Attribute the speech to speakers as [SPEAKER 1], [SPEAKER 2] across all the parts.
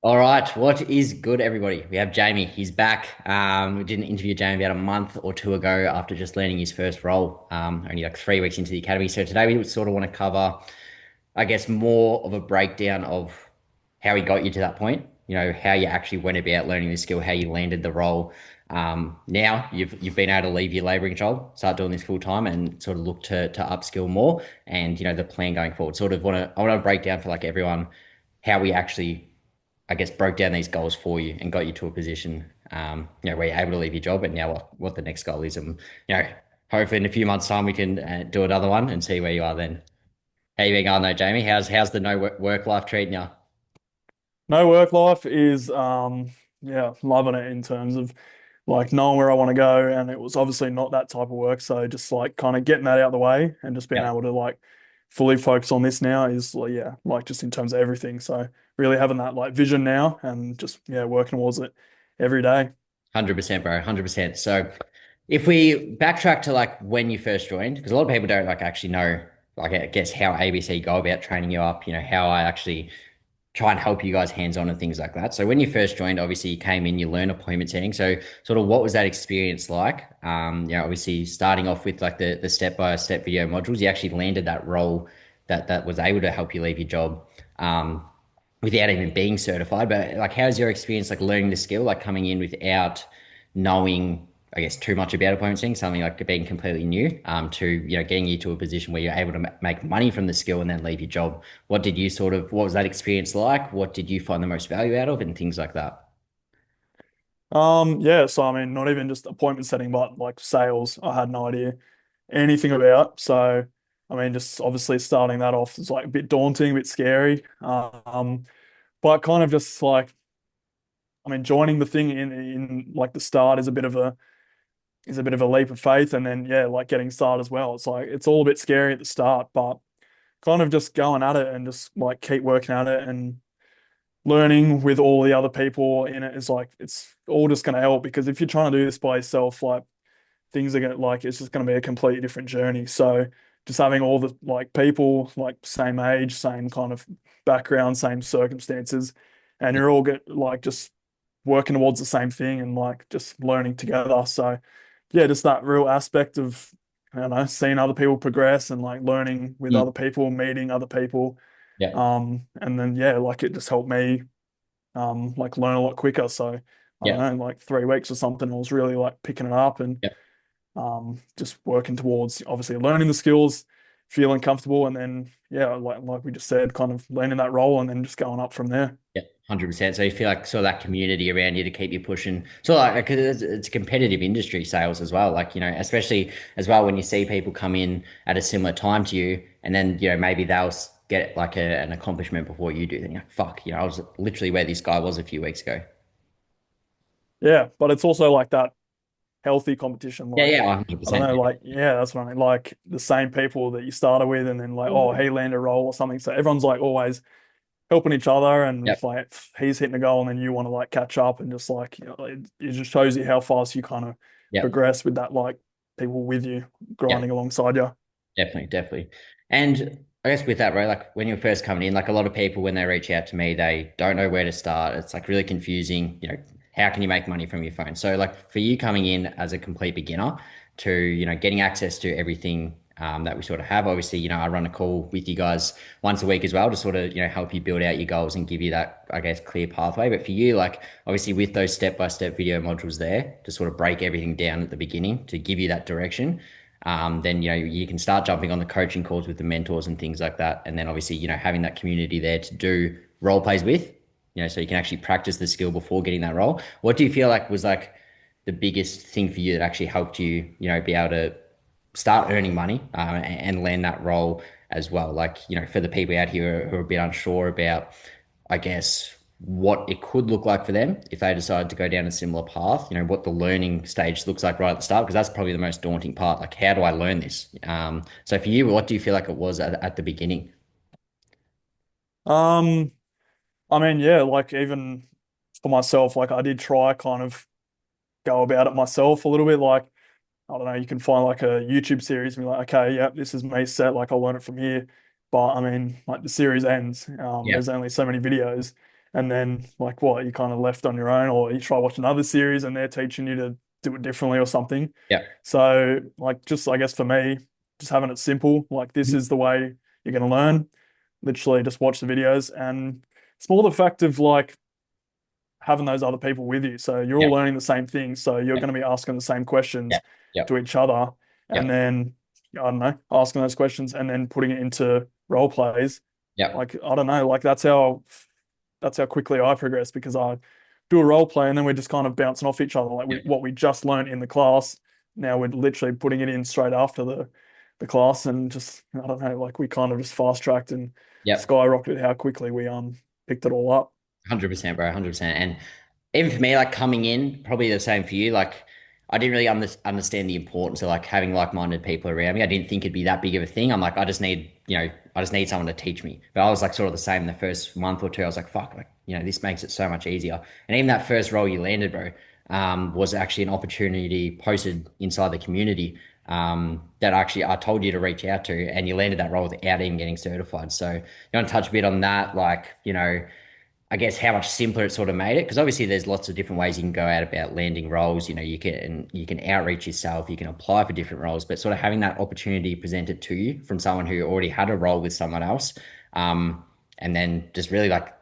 [SPEAKER 1] All right, what is good, everybody? We have Jamie. He's back. We did an interview Jamie about a month or two ago after just learning his first role, only like 3 weeks into the academy. So today we sort of want to cover, I guess, more of a breakdown of how he got you to that point. You know, how you actually went about learning the skill, how you landed the role. Now you've been able to leave your labouring job, start doing this full time, and sort of look to upskill more. And the plan going forward. Sort of I want to break down for like everyone how we actually I guess, broke down these goals for you and got you to a position, where you're able to leave your job and now what the next goal is. And, hopefully in a few months' time, we can do another one and see where you are then. How you been going though, Jamie? How's the no work life treating you?
[SPEAKER 2] No work life is yeah, loving it in terms of like knowing where I want to go. And it was obviously not that type of work. So just like kind of getting that out of the way and just being
[SPEAKER 1] Yeah,
[SPEAKER 2] able to like fully focus on this now is like, yeah, like just in terms of everything. So really having that like vision now and just yeah, working towards it every day.
[SPEAKER 1] 100%, bro, 100%. So if we backtrack to like when you first joined, because a lot of people don't like actually know, like I guess how ABC go about training you up, how I actually try and help you guys hands on and things like that. So when you first joined, obviously you came in, you learned appointment setting. So sort of what was that experience like? Obviously starting off with like the step by step video modules, you actually landed that role that was able to help you leave your job. Um, Without even being certified. But like, how's your experience like learning the skill, like coming in without knowing, I guess, too much about appointment setting, something like being completely new, to getting you to a position where you're able to make money from the skill and then leave your job. What was that experience like? What did you find the most value out of, and things like that?
[SPEAKER 2] Yeah, so I mean, not even just appointment setting, but like sales, I had no idea anything about. So, I mean, just obviously starting that off is like a bit daunting, a bit scary. But kind of just like, I mean, joining the thing in like the start is a bit of a leap of faith, and then yeah, like getting started as well. It's like it's all a bit scary at the start, but kind of just going at it and just like keep working at it and learning with all the other people in it is like it's all just going to help because if you're trying to do this by yourself, like things are going to like it's just going to be a completely different journey. So just having all the like people like same age, same kind of background, same circumstances, and you're all get like just working towards the same thing and like just learning together. So yeah, just that real aspect of I don't know, seeing other people progress and like learning with
[SPEAKER 1] Mm,
[SPEAKER 2] other people, meeting other people.
[SPEAKER 1] yeah,
[SPEAKER 2] And then yeah, like it just helped me like learn a lot quicker. So I don't
[SPEAKER 1] yeah,
[SPEAKER 2] know, like 3 weeks or something, I was really like picking it up and
[SPEAKER 1] yeah.
[SPEAKER 2] just working towards obviously learning the skills, feeling comfortable, and then yeah, like we just said, kind of learning that role and then just going up from there.
[SPEAKER 1] Yeah, 100%. So you feel like sort of that community around you to keep you pushing. So like, because it's a competitive industry, sales as well. Like, especially as well when you see people come in at a similar time to you, and then maybe they'll get like an accomplishment before you do. Then you're like, fuck, I was literally where this guy was a few weeks ago.
[SPEAKER 2] Yeah, but it's also like that healthy competition.
[SPEAKER 1] Yeah,
[SPEAKER 2] Like
[SPEAKER 1] yeah,
[SPEAKER 2] I don't
[SPEAKER 1] 100%.
[SPEAKER 2] know, like yeah, that's what I mean. Like the same people that you started with, and then like oh, he landed a role or something. So everyone's like always helping each other, and
[SPEAKER 1] Yep,
[SPEAKER 2] like he's hitting a goal, and then you want to like catch up, and just like it just shows you how fast you kind of
[SPEAKER 1] yep,
[SPEAKER 2] progress with that like people with you
[SPEAKER 1] yep.
[SPEAKER 2] grinding alongside you.
[SPEAKER 1] Definitely, definitely. And I guess with that, right, like when you're first coming in, like a lot of people, when they reach out to me, they don't know where to start. It's like really confusing. How can you make money from your phone? So, like for you coming in as a complete beginner to, getting access to everything that we sort of have. Obviously, I run a call with you guys once a week as well to sort of, help you build out your goals and give you that, I guess, clear pathway. But for you, like obviously with those step-by-step video modules there to sort of break everything down at the beginning to give you that direction, then you can start jumping on the coaching calls with the mentors and things like that, and then obviously having that community there to do role plays with, so you can actually practice the skill before getting that role. What do you feel like was like the biggest thing for you that actually helped you, be able to start earning money and land that role as well? Like, for the people out here who are a bit unsure about, I guess, what it could look like for them if they decide to go down a similar path, what the learning stage looks like right at the start, because that's probably the most daunting part. Like, how do I learn this? So for you, what do you feel like it was at the beginning?
[SPEAKER 2] Um, I mean, yeah, like even for myself, like I did try kind of go about it myself a little bit. Like I don't know, you can find like a YouTube series and be like, okay, yeah, this is me set. Like I'll learn it from here. But I mean, like the series ends.
[SPEAKER 1] Yeah,
[SPEAKER 2] There's only so many videos, and then like what, you kind of left on your own, or you try watch another series and they're teaching you to do it differently or something.
[SPEAKER 1] Yeah.
[SPEAKER 2] So like just I guess for me, just having it simple, like this
[SPEAKER 1] Mhm.
[SPEAKER 2] is the way you're gonna learn. Literally just watch the videos, and it's more the fact of like having those other people with you. So you're all
[SPEAKER 1] Yeah.
[SPEAKER 2] learning the same thing. So you're
[SPEAKER 1] Yeah.
[SPEAKER 2] going to be asking the same
[SPEAKER 1] Yeah.
[SPEAKER 2] questions
[SPEAKER 1] Yeah.
[SPEAKER 2] to each other.
[SPEAKER 1] Yeah.
[SPEAKER 2] And then, I don't know, asking those questions and then putting it into role plays.
[SPEAKER 1] Yeah.
[SPEAKER 2] Like, I don't know, like that's how quickly I progress, because I do a role play and then we're just kind of bouncing off each other. Like
[SPEAKER 1] Yeah.
[SPEAKER 2] what we just learned in the class, now we're literally putting it in straight after the class, and just, I don't know, like we kind of just fast tracked and
[SPEAKER 1] Yeah.
[SPEAKER 2] skyrocketed how quickly we picked it all up.
[SPEAKER 1] 100%, bro. 100%. And even for me, like coming in, probably the same for you. Like, I didn't really understand the importance of like having like-minded people around me. I didn't think it'd be that big of a thing. I'm like, I just need someone to teach me. But I was like sort of the same in the first month or two. I was like, fuck, like, this makes it so much easier. And even that first role you landed, bro, was actually an opportunity posted inside the community that actually I told you to reach out to, and you landed that role without even getting certified. So you want to touch a bit on that, like, I guess how much simpler it sort of made it, because obviously there's lots of different ways you can go out about landing roles. You can outreach yourself, you can apply for different roles, but sort of having that opportunity presented to you from someone who already had a role with someone else, um, and then just really like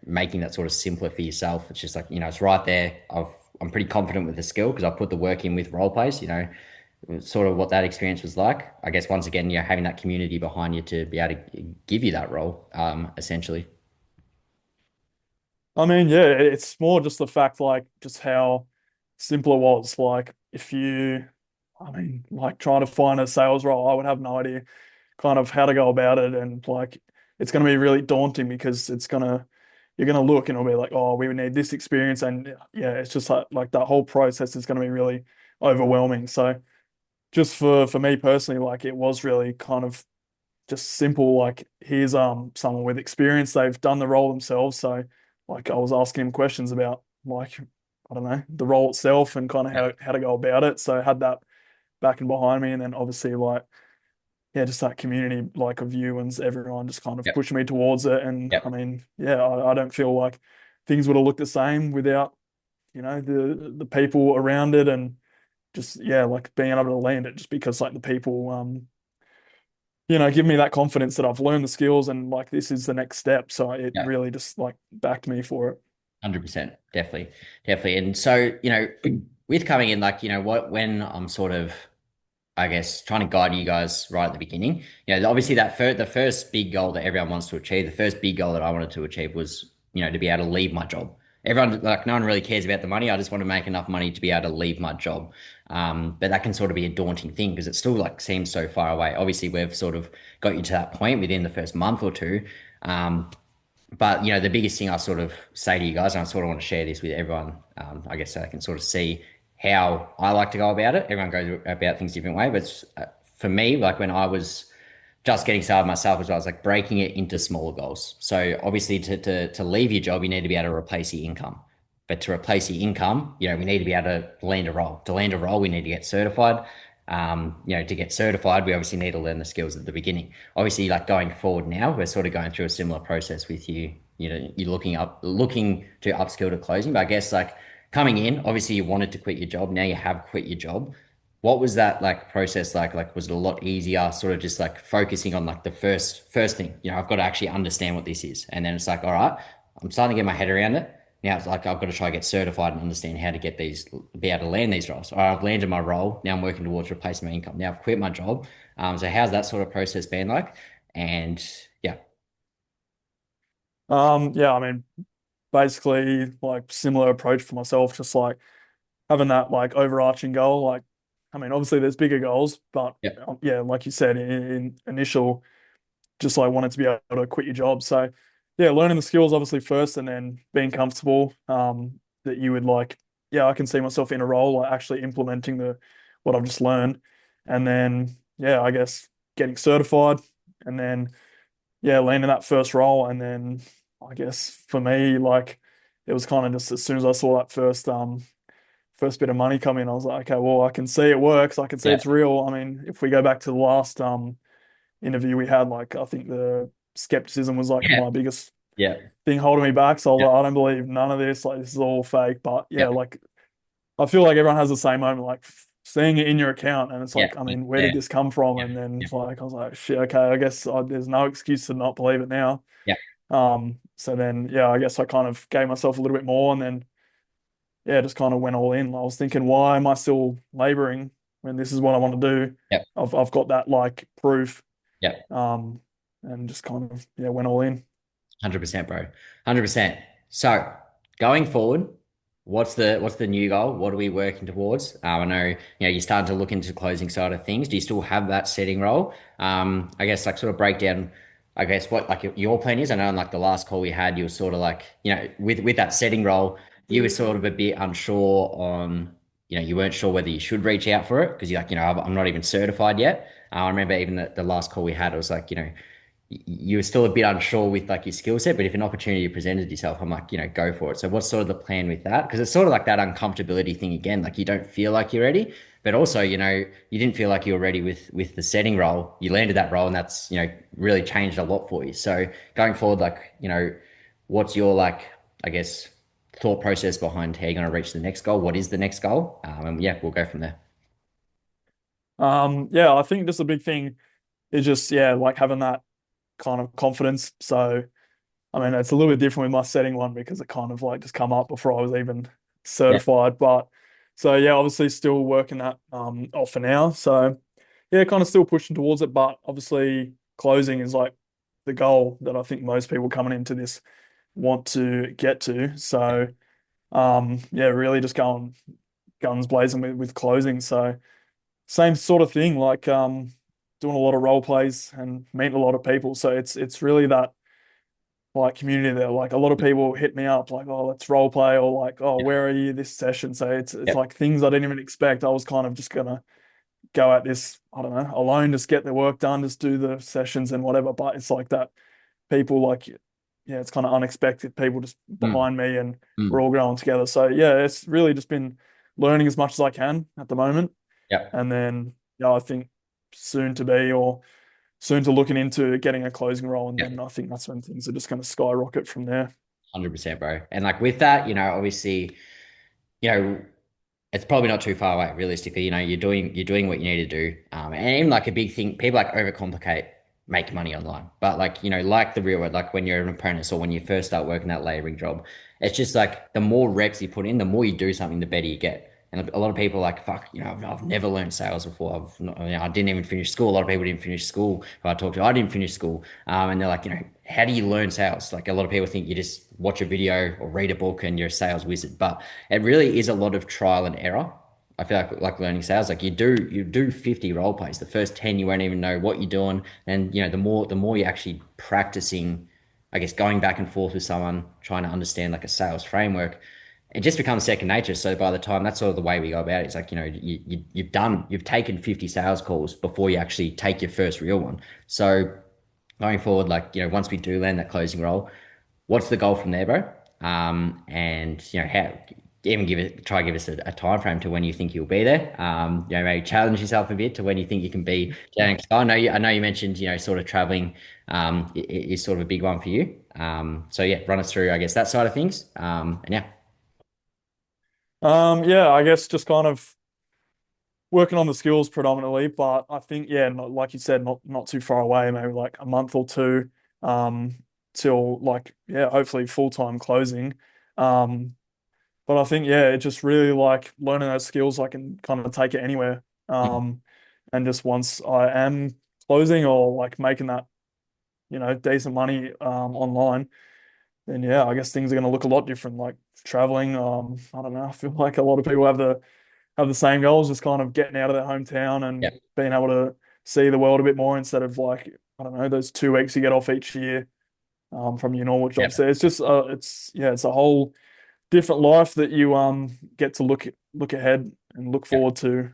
[SPEAKER 1] making that sort of simpler for yourself. It's just like it's right there. I'm pretty confident with the skill because I put the work in with role plays. Sort of what that experience was like. I guess once again, having that community behind you to be able to give you that role, essentially.
[SPEAKER 2] I mean, yeah, it's more just the fact, like, just how simple it was. Like, I mean, like trying to find a sales role, I would have no idea kind of how to go about it. And like, it's going to be really daunting, because you're going to look and it'll be like, oh, we would need this experience. And yeah, it's just like that whole process is going to be really overwhelming. So just for me personally, like, it was really kind of just simple. Like, here's someone with experience, they've done the role themselves. So like I was asking him questions about, like, I don't know, the role itself and kind of how to go about it. So I had that backing behind me, and then obviously, like, yeah, just that community, like, of you and everyone just kind of
[SPEAKER 1] Yep.
[SPEAKER 2] pushing me towards it. And I
[SPEAKER 1] Yep.
[SPEAKER 2] mean, yeah, I don't feel like things would have looked the same without, the people around it, and just, yeah, like being able to land it, just because like the people give me that confidence that I've learned the skills, and like this is the next step. So it
[SPEAKER 1] Yep.
[SPEAKER 2] really just like backed me for it.
[SPEAKER 1] 100%. Definitely. Definitely. And so, with coming in, like, when I'm sort of, I guess, trying to guide you guys right at the beginning, obviously the first big goal that everyone wants to achieve, the first big goal that I wanted to achieve was, to be able to leave my job. Everyone, like, no one really cares about the money. I just want to make enough money to be able to leave my job. But that can sort of be a daunting thing because it still like seems so far away. Obviously, we've sort of got you to that point within the first month or two. But the biggest thing I sort of say to you guys, and I sort of want to share this with everyone, I guess so they can sort of see how I like to go about it. Everyone goes about things a different way, but for me, like when I was just getting started myself as well, I was like breaking it into smaller goals. So obviously, to leave your job, you need to be able to replace your income. But to replace your income, we need to be able to land a role. To land a role, we need to get certified. To get certified, we obviously need to learn the skills at the beginning. Obviously, like going forward now, we're sort of going through a similar process with you. You're looking to upskill to closing. But I guess like coming in, obviously you wanted to quit your job. Now you have quit your job. What was that like process like? Like, was it a lot easier, sort of just like focusing on like the first thing? I've got to actually understand what this is, and then it's like, all right, I'm starting to get my head around it. Now it's like I've got to try to get certified and understand how to be able to land these roles. All right, I've landed my role. Now I'm working towards replacing my income. Now I've quit my job. So how's that sort of process been like? And yeah,
[SPEAKER 2] Yeah, I mean, basically like similar approach for myself, just like having that like overarching goal. Like, I mean, obviously there's bigger goals, but
[SPEAKER 1] yeah,
[SPEAKER 2] yeah, like you said, in initial, just like wanted to be able to quit your job. So yeah, learning the skills obviously first, and then being comfortable that you would like, yeah, I can see myself in a role like actually implementing the what I've just learned. And then yeah, I guess getting certified, and then yeah, landing that first role. And then I guess for me, like, it was kind of just as soon as I saw that first bit of money come in, I was like, okay, well, I can see it works. I can see
[SPEAKER 1] yeah,
[SPEAKER 2] it's real. I mean, if we go back to the last interview we had, like, I think the skepticism was like
[SPEAKER 1] yeah,
[SPEAKER 2] my biggest
[SPEAKER 1] Yeah.
[SPEAKER 2] thing holding me back. So I was
[SPEAKER 1] Yeah.
[SPEAKER 2] like, I don't believe none of this. Like, this is all fake. But
[SPEAKER 1] Yeah.
[SPEAKER 2] yeah, like I feel like everyone has the same moment, like seeing it in your account, and it's
[SPEAKER 1] Yeah.
[SPEAKER 2] like, I mean, where
[SPEAKER 1] Yeah.
[SPEAKER 2] did this come from?
[SPEAKER 1] Yeah.
[SPEAKER 2] And then
[SPEAKER 1] Yeah.
[SPEAKER 2] it's like, I was like, shit, okay, I guess there's no excuse to not believe it now.
[SPEAKER 1] Yeah.
[SPEAKER 2] So then, yeah, I guess I kind of gave myself a little bit more, and then, yeah, just kind of went all in. I was thinking, why am I still laboring when this is what I want to do?
[SPEAKER 1] Yeah.
[SPEAKER 2] I've got that like proof,
[SPEAKER 1] Yeah.
[SPEAKER 2] um, and just kind of, yeah, went all in.
[SPEAKER 1] 100%, bro. 100%. So going forward, what's the new goal? What are we working towards? I know, you're starting to look into the closing side of things. Do you still have that setting role? I guess like sort of break down, I guess what like your plan is. I know in like the last call we had, you were sort of like, with that setting role, you were sort of a bit unsure on, you weren't sure whether you should reach out for it because you're like, I'm not even certified yet. I remember even the last call we had, it was like, you were still a bit unsure with like your skill set, but if an opportunity presented yourself, I'm like, go for it. So what's sort of the plan with that? Because it's sort of like that uncomfortability thing again. Like you don't feel like you're ready, but also, you didn't feel like you were ready with the setting role. You landed that role, and that's really changed a lot for you. So going forward, like what's your like I guess thought process behind how you're going to reach the next goal? What is the next goal? And yeah, we'll go from there.
[SPEAKER 2] Yeah, I think just a big thing is just, yeah, like having that kind of confidence. So, I mean, it's a little bit different with my setting one because it kind of like just come up before I was even
[SPEAKER 1] Yeah,
[SPEAKER 2] certified. But so yeah, obviously still working that off for now. So yeah, kind of still pushing towards it, but obviously closing is like the goal that I think most people coming into this want to get to. So yeah, really just going guns blazing with closing. So same sort of thing, like doing a lot of role plays and meeting a lot of people. So it's really that like community there. Like a lot of people hit me up like, oh, let's role play, or like, oh,
[SPEAKER 1] yeah,
[SPEAKER 2] where are you this session? So it's
[SPEAKER 1] yeah,
[SPEAKER 2] like things I didn't even expect. I was kind of just gonna go at this, I don't know, alone, just get the work done, just do the sessions and whatever. But it's like that people like, yeah, it's kind of unexpected. People just
[SPEAKER 1] mm,
[SPEAKER 2] behind me, and we're
[SPEAKER 1] mm,
[SPEAKER 2] all growing together. So yeah, it's really just been learning as much as I can at the moment,
[SPEAKER 1] yeah.
[SPEAKER 2] and then yeah, I think soon to be or soon to looking into getting a closing role, and
[SPEAKER 1] Yeah.
[SPEAKER 2] then I think that's when things are just going to skyrocket from there.
[SPEAKER 1] 100%, bro. And like with that, obviously, you know, it's probably not too far away, realistically. You're doing what you need to do. And even like a big thing, people like overcomplicate make money online. But like, like the real world, like when you're an apprentice or when you first start working that laboring job, it's just like the more reps you put in, the more you do something, the better you get. And a lot of people are like, fuck, I've never learned sales before. I didn't even finish school. A lot of people didn't finish school. Who I talked to, I didn't finish school. And they're like, how do you learn sales? Like a lot of people think you just watch a video or read a book and you're a sales wizard, but it really is a lot of trial and error. I feel like learning sales, like you do 50 role plays. The first 10 you won't even know what you're doing. And the more you're actually practicing, I guess going back and forth with someone, trying to understand like a sales framework, it just becomes second nature. So by the time that's sort of the way we go about it, it's like, you've taken 50 sales calls before you actually take your first real one. So going forward, like, once we do land that closing role, what's the goal from there, bro? And how even give us a time frame to when you think you'll be there. Maybe challenge yourself a bit to when you think you can be down. I know you mentioned, sort of traveling is sort of a big one for you. So yeah, run us through, I guess, that side of things. And yeah,
[SPEAKER 2] Yeah, I guess just kind of working on the skills predominantly, but I think yeah, like you said, not too far away, maybe like a month or two, um, till like yeah, hopefully full-time closing. Um, but I think yeah, it just really like learning those skills I can kind of take it anywhere.
[SPEAKER 1] mm,
[SPEAKER 2] And just once I am closing or like making that, decent money online, then yeah, I guess things are going to look a lot different. Like traveling, I don't know. I feel like a lot of people have the same goals, just kind of getting out of their hometown
[SPEAKER 1] yeah,
[SPEAKER 2] and being able to see the world a bit more instead of like, I don't know, those 2 weeks you get off each year from your normal
[SPEAKER 1] yeah,
[SPEAKER 2] job. So it's just it's a whole different life that you get to look ahead and look
[SPEAKER 1] yeah,
[SPEAKER 2] forward to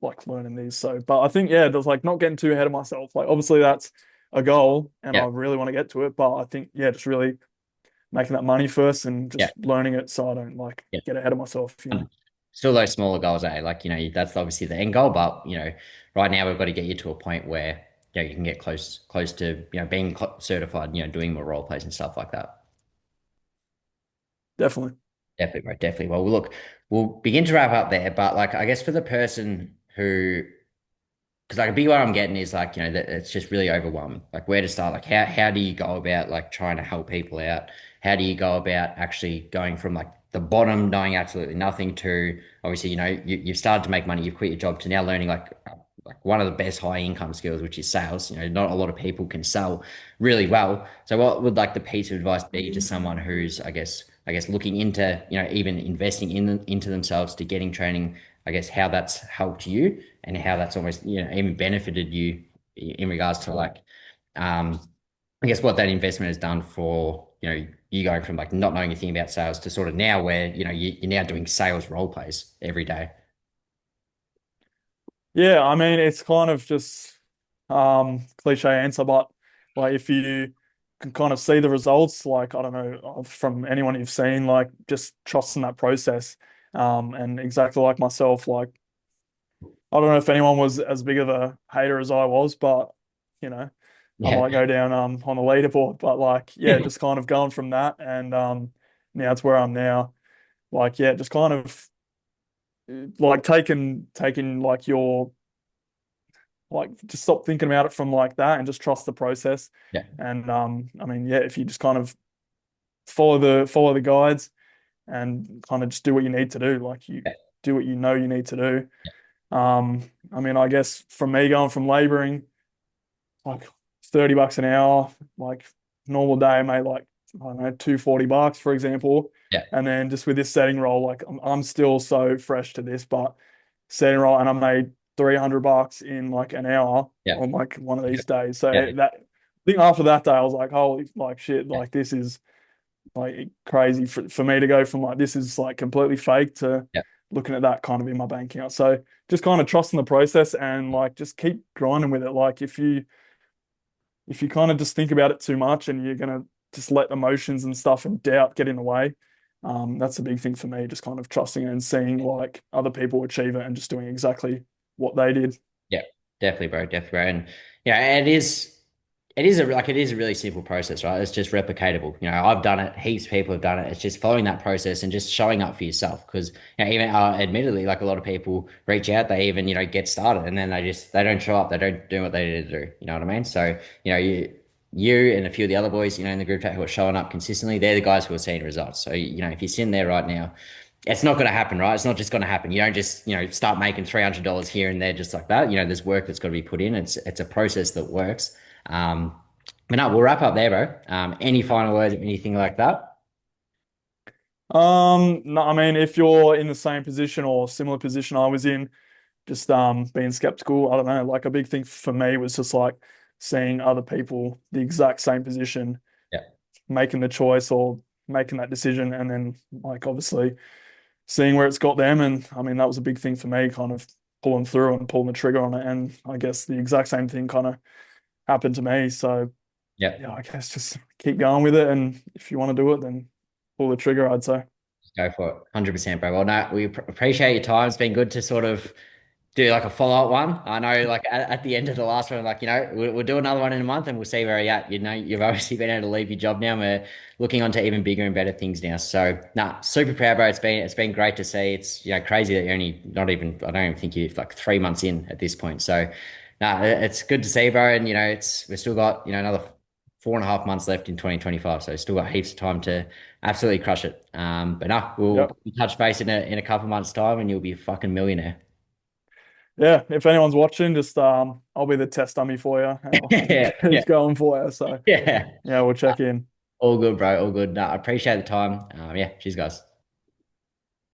[SPEAKER 2] like learning these. So but I think yeah, there's like not getting too ahead of myself. Like obviously that's a goal and
[SPEAKER 1] yeah,
[SPEAKER 2] I really want to get to it, but I think yeah, just really making that money first and
[SPEAKER 1] yeah,
[SPEAKER 2] just learning it so I don't like
[SPEAKER 1] yeah.
[SPEAKER 2] get ahead of myself.
[SPEAKER 1] Still those smaller goals, eh? Like, that's obviously the end goal, but right now we've got to get you to a point where you can get close to being certified, doing more role plays and stuff like that.
[SPEAKER 2] Definitely.
[SPEAKER 1] Definitely, bro. Definitely. Well, look, we'll begin to wrap up there, but like I guess for the person who, because like a big one I'm getting is like that it's just really overwhelming. Like where to start? Like how do you go about like trying to help people out? How do you go about actually going from like the bottom, knowing absolutely nothing, to obviously you've started to make money, you've quit your job, to now learning like one of the best high income skills, which is sales. Not a lot of people can sell really well. So what would like the piece of advice be to someone who's I guess looking into even investing into themselves to getting training? I guess how that's helped you and how that's almost even benefited you in regards to like um I guess what that investment has done for you going from like not knowing anything about sales to sort of now where you're now doing sales role plays every day.
[SPEAKER 2] Yeah, I mean, it's kind of just cliche answer, but like if you can kind of see the results, like I don't know, from anyone you've seen, like just trusting that process. And exactly like myself, like I don't know if anyone was as big of a hater as I was, but you know, I
[SPEAKER 1] Yeah.
[SPEAKER 2] might go down on the leaderboard. But like, yeah, just kind of going from that and now it's where I'm now. Like, yeah, just kind of like taking like your like just stop thinking about it from like that and just trust the process.
[SPEAKER 1] Yeah.
[SPEAKER 2] And I mean, yeah, if you just kind of follow the guides and kind of just do what you need to do, like you
[SPEAKER 1] Yeah.
[SPEAKER 2] do what you know you need to do. I mean, I guess from me going from laboring like $30 an hour, like normal day, I made like I don't know, $240 for example.
[SPEAKER 1] Yeah.
[SPEAKER 2] And then just with this setting role, like I'm still so fresh to this, but setting role and I made $300 in like an hour
[SPEAKER 1] Yeah.
[SPEAKER 2] on like one of
[SPEAKER 1] Yeah.
[SPEAKER 2] these days. So
[SPEAKER 1] Yeah.
[SPEAKER 2] that I think after that day, I was like, holy like shit, like this is like crazy for me to go from like this is like completely fake to
[SPEAKER 1] Yeah.
[SPEAKER 2] looking at that kind of in my bank account. So just kind of trusting the process and like just keep grinding with it. Like if you kind of just think about it too much and you're gonna just let emotions and stuff and doubt get in the way, that's a big thing for me. Just kind of trusting it and seeing like other people achieve it and just doing exactly what they did.
[SPEAKER 1] Yeah, definitely, bro. Definitely, bro. And yeah, it is a really simple process, right? It's just replicatable. I've done it. Heaps of people have done it. It's just following that process and just showing up for yourself. Because even admittedly, like a lot of people reach out, they even get started, and then they don't show up. They don't do what they need to do. You know what I mean? So you and a few of the other boys, in the group chat who are showing up consistently, they're the guys who are seeing results. So if you're sitting there right now, it's not going to happen, right? It's not just going to happen. You don't just, start making $300 here and there just like that. There's work that's got to be put in. It's a process that works. But no, we'll wrap up there, bro. Any final words or anything like that?
[SPEAKER 2] No, I mean, if you're in the same position or similar position I was in, just being skeptical. I don't know. Like a big thing for me was just like seeing other people the exact same position
[SPEAKER 1] Yeah,
[SPEAKER 2] making the choice or making that decision, and then like obviously seeing where it's got them. And I mean, that was a big thing for me, kind of pulling through and pulling the trigger on it. And I guess the exact same thing kind of happened to me. So
[SPEAKER 1] yeah.
[SPEAKER 2] yeah, I guess just keep going with it. And if you want to do it, then pull the trigger, I'd say.
[SPEAKER 1] Go for it. 100%, bro. Well, no, we appreciate your time. It's been good to sort of do like a follow-up one. I know, like at the end of the last one, like we'll do another one in a month, and we'll see where you're at. You've obviously been able to leave your job now. And we're looking onto even bigger and better things now. So, nah, super proud, bro. It's been great to see. It's crazy that you're only not even. I don't even think you're like 3 months in at this point. So, nah, it's good to see, bro. And we've still got another 4.5 months left in 2025. So, still got heaps of time to absolutely crush it. But nah, we'll
[SPEAKER 2] Yep.
[SPEAKER 1] touch base in a couple months' time, and you'll be a fucking millionaire.
[SPEAKER 2] Yeah. If anyone's watching, just I'll be the test dummy for you and I'll keep,
[SPEAKER 1] Yeah, yeah,
[SPEAKER 2] keep going for you. So
[SPEAKER 1] yeah.
[SPEAKER 2] yeah, we'll check in.
[SPEAKER 1] All good, bro. All good. No, I appreciate the time. Yeah, cheers, guys.